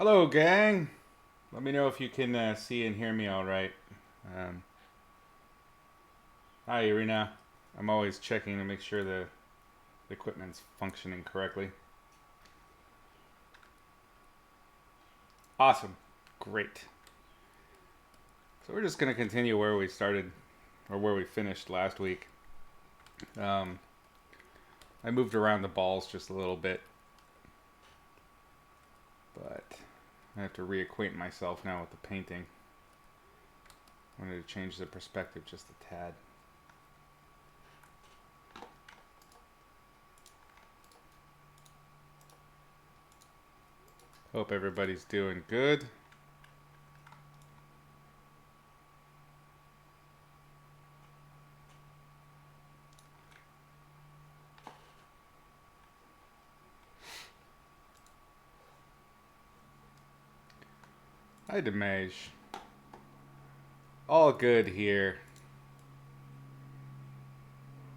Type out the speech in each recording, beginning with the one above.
Hello, gang. Let me know if you can see and hear me all right. Um, Hi, Irina. I'm always checking to make sure the equipment's functioning correctly. Awesome. Great. So we're just going to continue where we started, or where we finished last week. Um, I moved around the balls just a little bit, but I have to reacquaint myself now with the painting. I wanted to change the perspective just a tad. Hope everybody's doing good. Hi, Demage. All good here.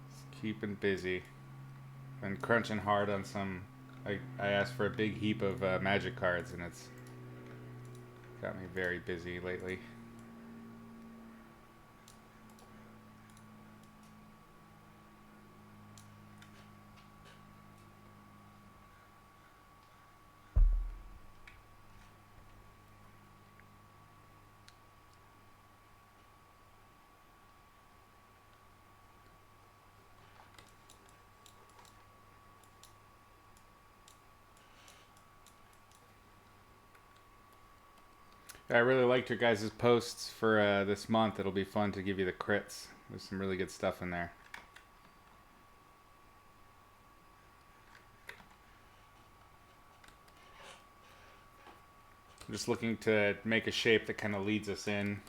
Just keeping busy. Been crunching hard on some. I asked for a big heap of magic cards, and it's got me very busy lately. I really liked your guys' posts for this month. It'll be fun to give you the crits. There's some really good stuff in there. I'm just looking to make a shape that kind of leads us in.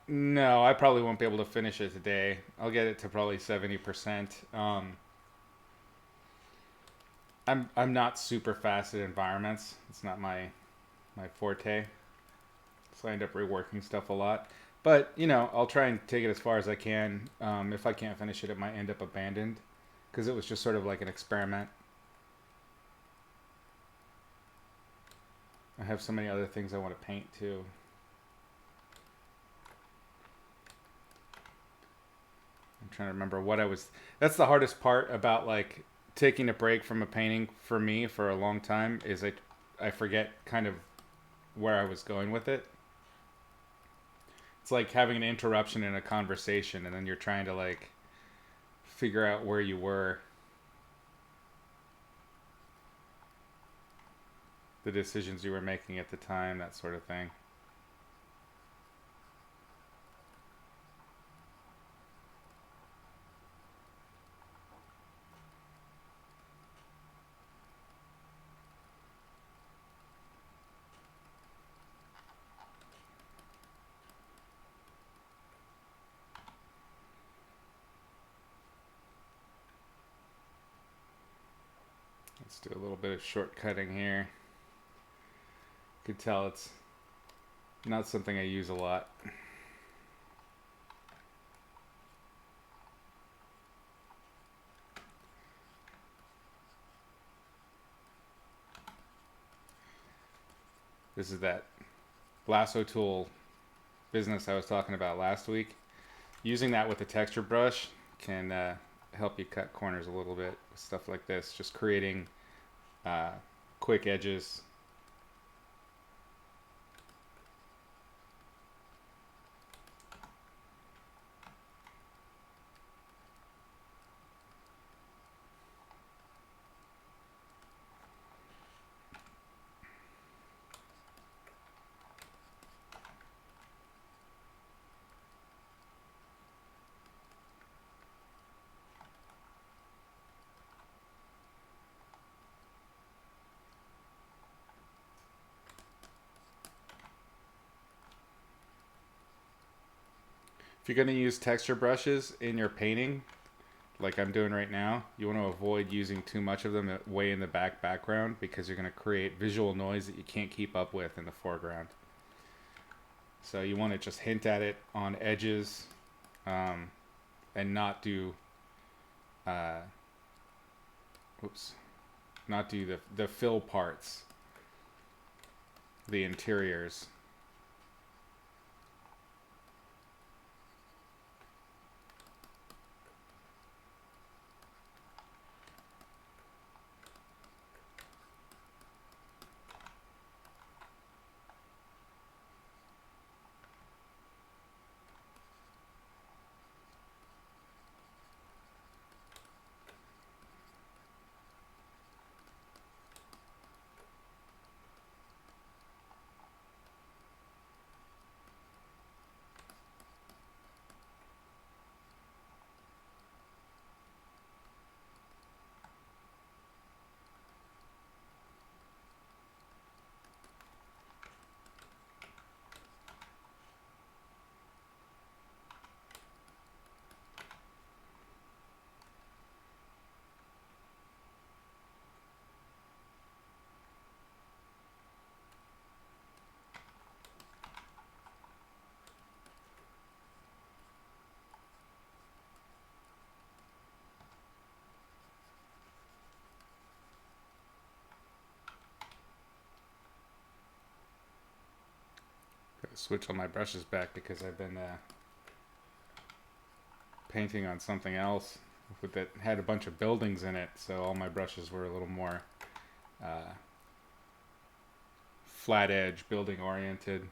No, I probably won't be able to finish it today. I'll get it to probably 70%. I'm not super fast at environments. It's not my forte. So I end up reworking stuff a lot. But, I'll try and take it as far as I can. If I can't finish it, it might end up abandoned. Because it was just sort of like an experiment. I have so many other things I want to paint too. I'm trying to remember what I was. That's the hardest part about like taking a break from a painting for me for a long time is I forget kind of where I was going with it. It's like having an interruption in a conversation and then you're trying to like figure out where you were, the decisions you were making at the time, that sort of thing. Let's do a little bit of shortcutting here. You could tell it's not something I use a lot. This is that lasso tool business I was talking about last week. Using that with the texture brush can help you cut corners a little bit with stuff like this. Just creating uh, quick edges. If you're going to use texture brushes in your painting, like I'm doing right now, you want to avoid using too much of them way in the background because you're going to create visual noise that you can't keep up with in the foreground. So you want to just hint at it on edges, and not do, uh, oops, not do the fill parts, the interiors. Gotta switch all my brushes back because I've been painting on something else that had a bunch of buildings in it, so all my brushes were a little more flat edge, building oriented.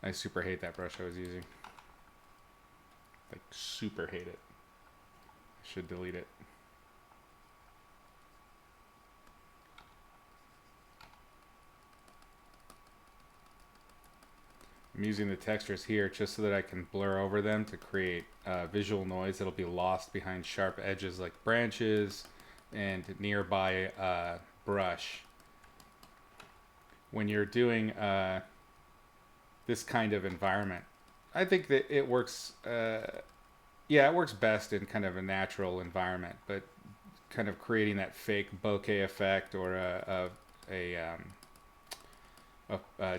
I super hate that brush I was using. Like, super hate it. I should delete it. I'm using the textures here just so that I can blur over them to create visual noise that'll be lost behind sharp edges like branches and nearby brush. When you're doing this kind of environment, I think that it works, yeah, it works best in kind of a natural environment, but kind of creating that fake bokeh effect or a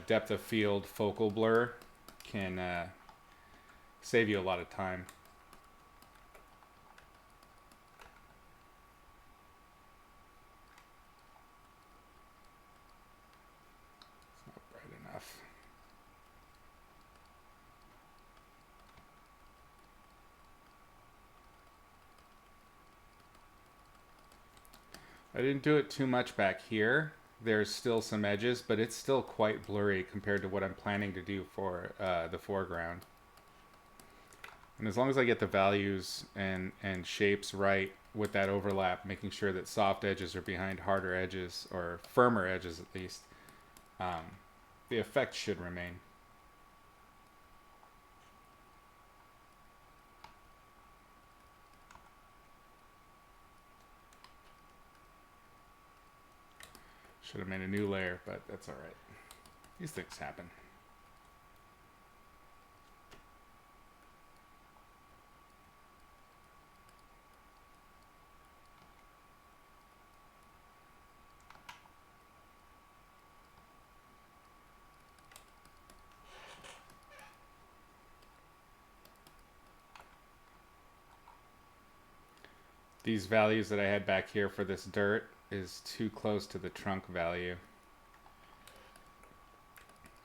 depth of field focal blur can save you a lot of time. It's not bright enough. I didn't do it too much back here. There's still some edges, but it's still quite blurry compared to what I'm planning to do for the foreground. And as long as I get the values and shapes right with that overlap, making sure that soft edges are behind harder edges, or firmer edges at least, the effect should remain. Should have made a new layer, but that's all right. These things happen. These values that I had back here for this dirt is too close to the trunk value.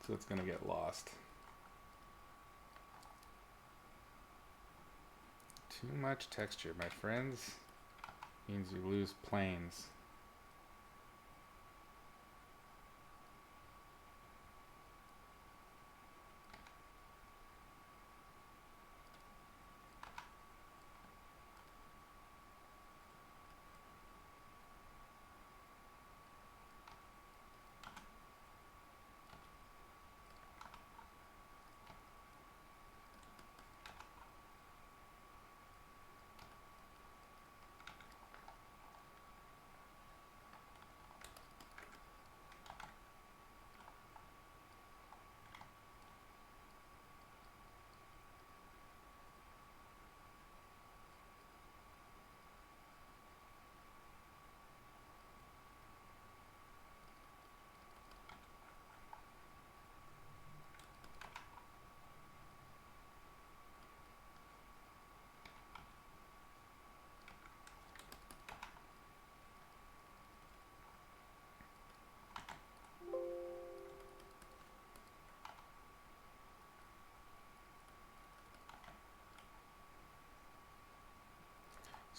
So it's going to get lost. Too much texture, my friends, means you lose planes.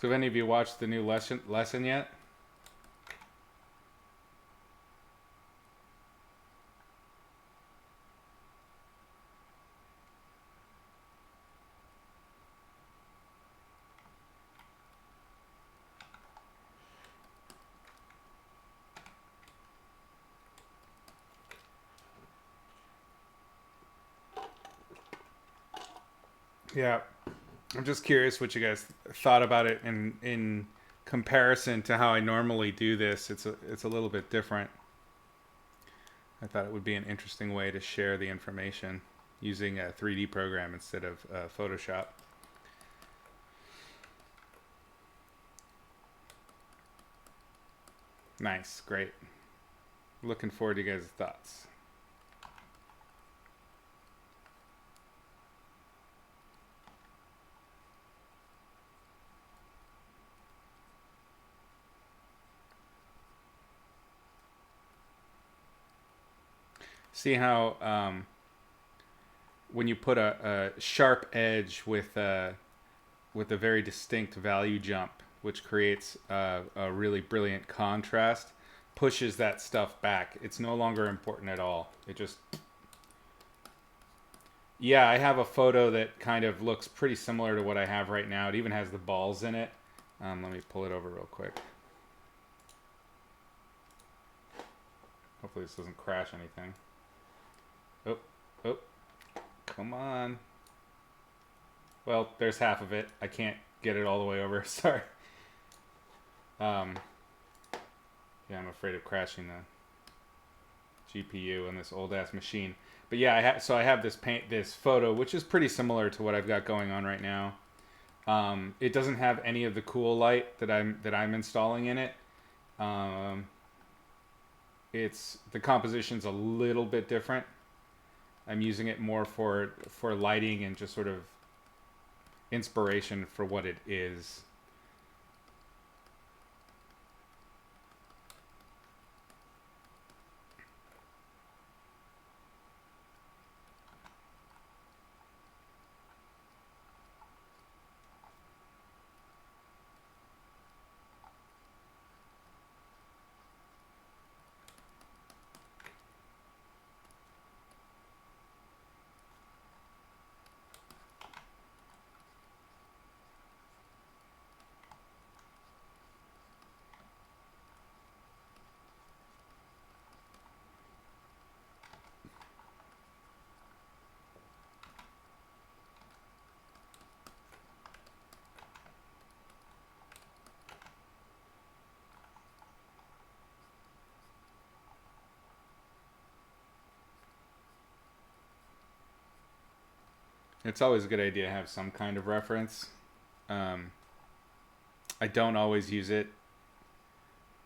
So have any of you watched the new lesson yet? Yeah. I'm just curious what you guys thought about it in comparison to how I normally do this. It's a little bit different. I thought it would be an interesting way to share the information using a 3D program instead of Photoshop. Nice, great. Looking forward to you guys' thoughts. See how when you put a sharp edge with a very distinct value jump, which creates a really brilliant contrast, pushes that stuff back. It's no longer important at all. It just... Yeah, I have a photo that kind of looks pretty similar to what I have right now. It even has the balls in it. Let me pull it over real quick. Hopefully this doesn't crash anything. Oh, come on. Well, there's half of it. I can't get it all the way over. Sorry. Yeah, I'm afraid of crashing the GPU on this old ass machine. But yeah, I have this photo, which is pretty similar to what I've got going on right now. It doesn't have any of the cool light that I'm installing in it. It's the composition's a little bit different. I'm using it more for lighting and just sort of inspiration for what it is. It's always a good idea to have some kind of reference. I don't always use it,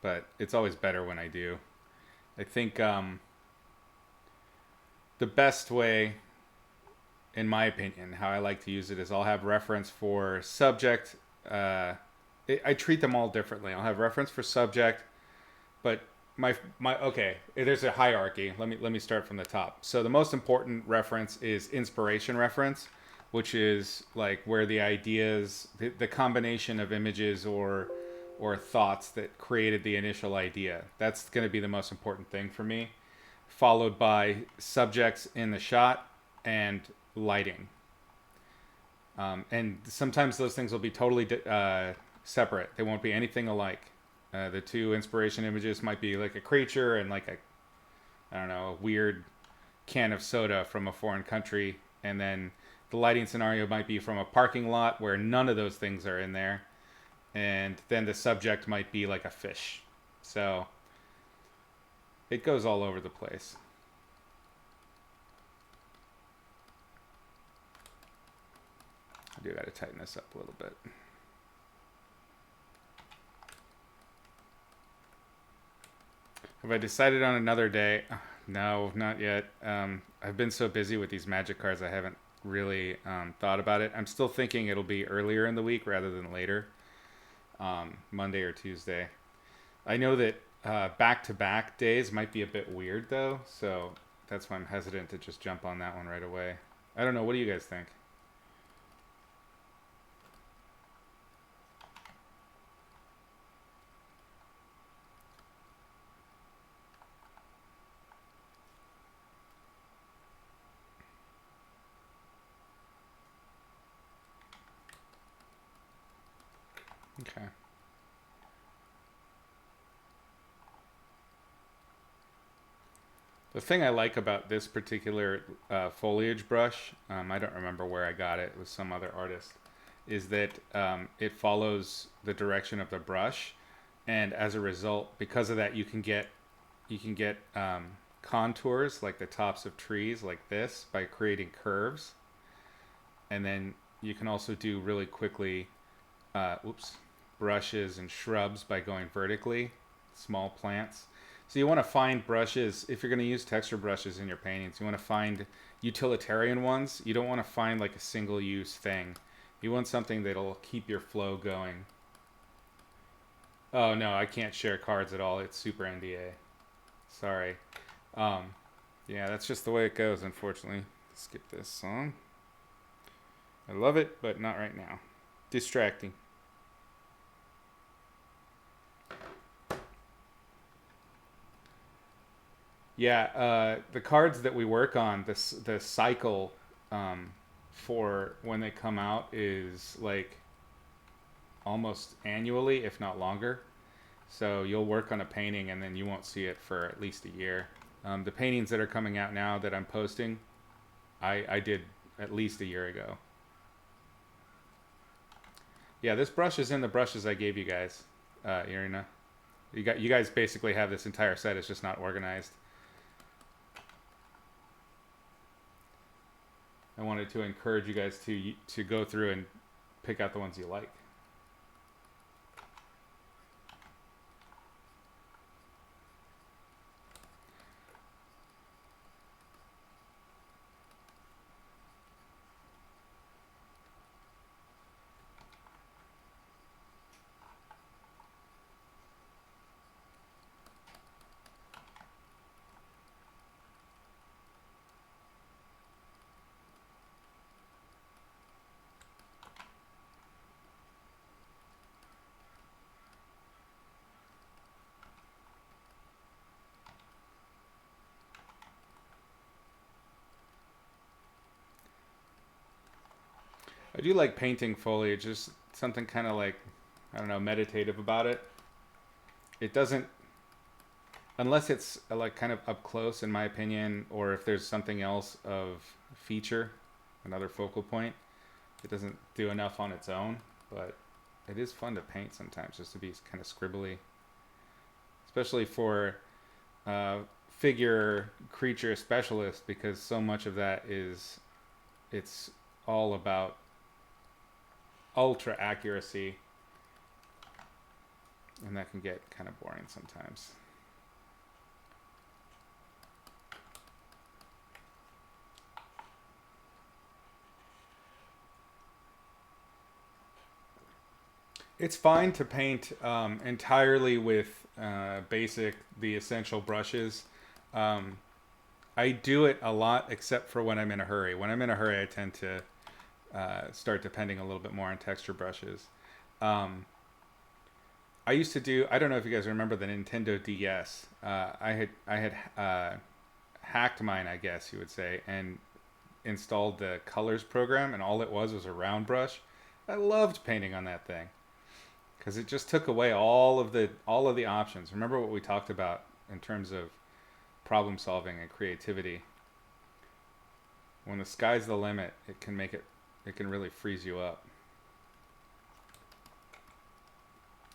but it's always better when I do. I think the best way, in my opinion, how I like to use it is I'll have reference for subject. I treat them all differently. I'll have reference for subject, but my okay. There's a hierarchy. Let me start from the top. So the most important reference is inspiration reference, which is like where the ideas, the combination of images or thoughts that created the initial idea. That's going to be the most important thing for me, followed by subjects in the shot and lighting. And sometimes those things will be totally separate. They won't be anything alike. The two inspiration images might be like a creature and like I don't know, a weird can of soda from a foreign country. And then the lighting scenario might be from a parking lot where none of those things are in there. And then the subject might be like a fish. So it goes all over the place. I do got to tighten this up a little bit. Have I decided on another day? No, not yet. I've been so busy with these magic cards, I haven't really thought about it. I'm still thinking it'll be earlier in the week rather than later, Monday or Tuesday. I know that back-to-back days might be a bit weird, though, so that's why I'm hesitant to just jump on that one right away. I don't know. What do you guys think? Okay. The thing I like about this particular foliage brush, I don't remember where I got it. It was some other artist. Is that it follows the direction of the brush, and as a result, because of that, you can get contours like the tops of trees like this by creating curves, and then you can also do really quickly, oops, brushes and shrubs by going vertically, small plants. So you want to find brushes, if you're going to use texture brushes in your paintings, you want to find utilitarian ones. You don't want to find like a single use thing. You want something that'll keep your flow going. Oh no, I can't share cards at all. It's super NDA. Sorry. Um, yeah, that's just the way it goes, unfortunately. Skip this song. I love it, but not right now. Distracting. Yeah, the cards that we work on, the cycle for when they come out is like almost annually, if not longer. So you'll work on a painting and then you won't see it for at least a year. The paintings that are coming out now that I'm posting, I did at least a year ago. Yeah, this brush is in the brushes I gave you guys, Irina. You guys basically have this entire set. It's just not organized. I wanted to encourage you guys to go through and pick out the ones you like. I do like painting foliage. There's something kind of like, I don't know, meditative about it. It doesn't, unless it's like kind of up close, in my opinion, or if there's something else of feature, another focal point, it doesn't do enough on its own. But it is fun to paint sometimes, just to be kind of scribbly, especially for uh, figure creature specialist, because so much of that is, it's all about ultra accuracy, and that can get kind of boring sometimes. It's fine to paint entirely with the essential brushes. Um, I do it a lot, except for when I'm in a hurry. When I'm in a hurry, I tend to start depending a little bit more on texture brushes. Um, I used to do. I don't know if you guys remember the Nintendo DS. I had hacked mine, I guess you would say, and installed the colors program, and all it was a round brush. I loved painting on that thing because it just took away all of the options. Remember what we talked about in terms of problem solving and creativity. When the sky's the limit, it can really freeze you up.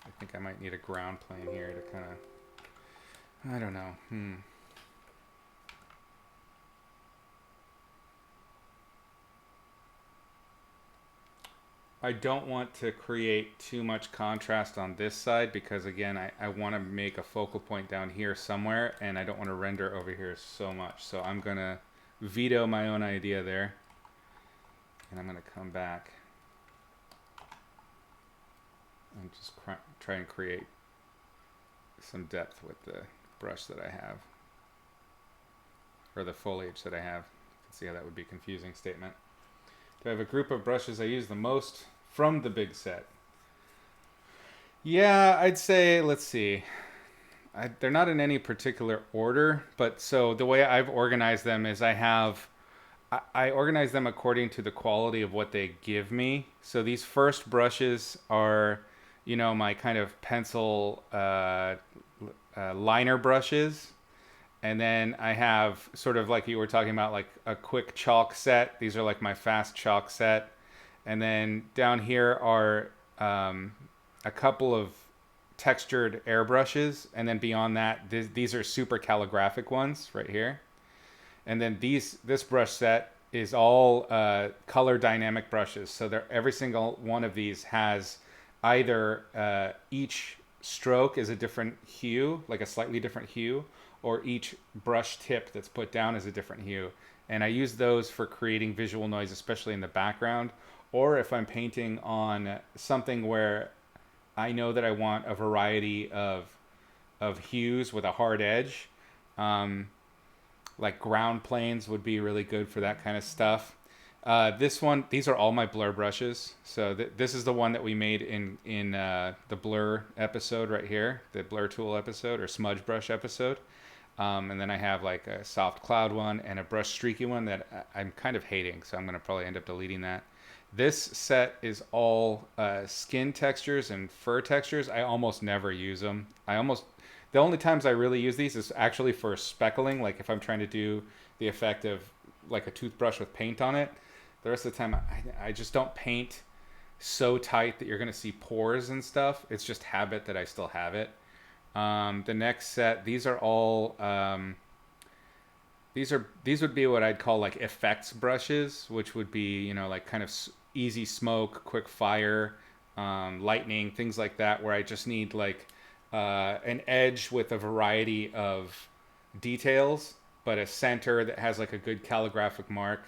I think I might need a ground plane here to kind of, I don't know. I don't want to create too much contrast on this side because again, I want to make a focal point down here somewhere and I don't want to render over here so much. So I'm going to veto my own idea there. And I'm going to come back and just try and create some depth with the brush that I have, or the foliage that I have. You can see how that would be a confusing statement. Do I have a group of brushes I use the most from the big set? Yeah, I'd say, let's see. They're not in any particular order, but so the way I've organized them is I organize them according to the quality of what they give me. So these first brushes are, my kind of pencil liner brushes. And then I have sort of like you were talking about, like a quick chalk set. These are like my fast chalk set. And then down here are a couple of textured airbrushes. And then beyond that, these are super calligraphic ones right here. And then this brush set is all color dynamic brushes. So every single one of these has either each stroke is a different hue, like a slightly different hue, or each brush tip that's put down is a different hue. And I use those for creating visual noise, especially in the background, or if I'm painting on something where I know that I want a variety of hues with a hard edge. Like ground planes would be really good for that kind of stuff. These are all my blur brushes. So this is the one that we made in the blur episode right here, the blur tool episode or smudge brush episode. And then I have like a soft cloud one and a brush streaky one that I'm kind of hating, so I'm going to probably end up deleting that. This set is all skin textures and fur textures. I almost never use them. The only times I really use these is actually for speckling, like if I'm trying to do the effect of like a toothbrush with paint on it. The rest of the time, I just don't paint so tight that you're going to see pores and stuff. It's just habit that I still have it. The next set, these are all these would be what I'd call like effects brushes, which would be like kind of easy smoke, quick fire, lightning, things like that, where I just need like an edge with a variety of details, but a center that has like a good calligraphic mark,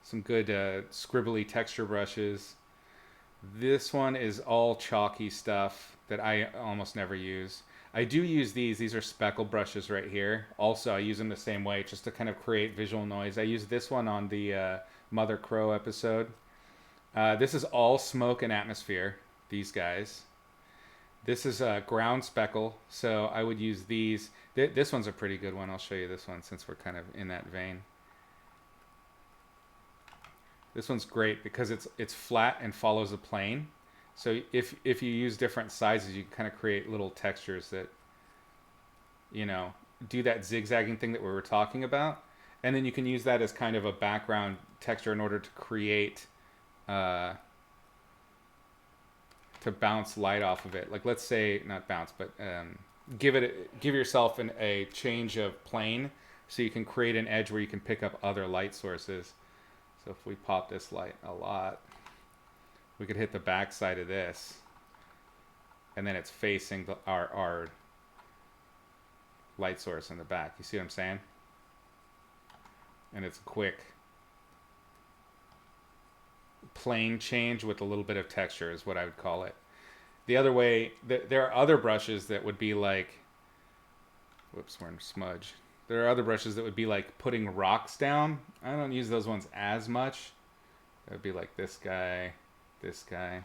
some good scribbly texture brushes. This one is all chalky stuff that I almost never use. I do use these. These are speckle brushes right here. Also, I use them the same way, just to kind of create visual noise. I used this one on the Mother Crow episode. This is all smoke and atmosphere, these guys. This is a ground speckle, so I would use these. This one's a pretty good one. I'll show you this one since we're kind of in that vein. This one's great because it's flat and follows a plane. So if you use different sizes, you can kind of create little textures that, do that zigzagging thing that we were talking about. And then you can use that as kind of a background texture in order to create, to bounce light off of it. Like let's say, not bounce, but give yourself a change of plane so you can create an edge where you can pick up other light sources. So if we pop this light a lot, we could hit the back side of this, and then it's facing our light source in the back. You see what I'm saying? And it's quick plane change with a little bit of texture is what I would call it. The other way, there are other brushes that would be like, whoops, we're in smudge. There are other brushes that would be like putting rocks down. I don't use those ones as much. That would be like this guy, this guy.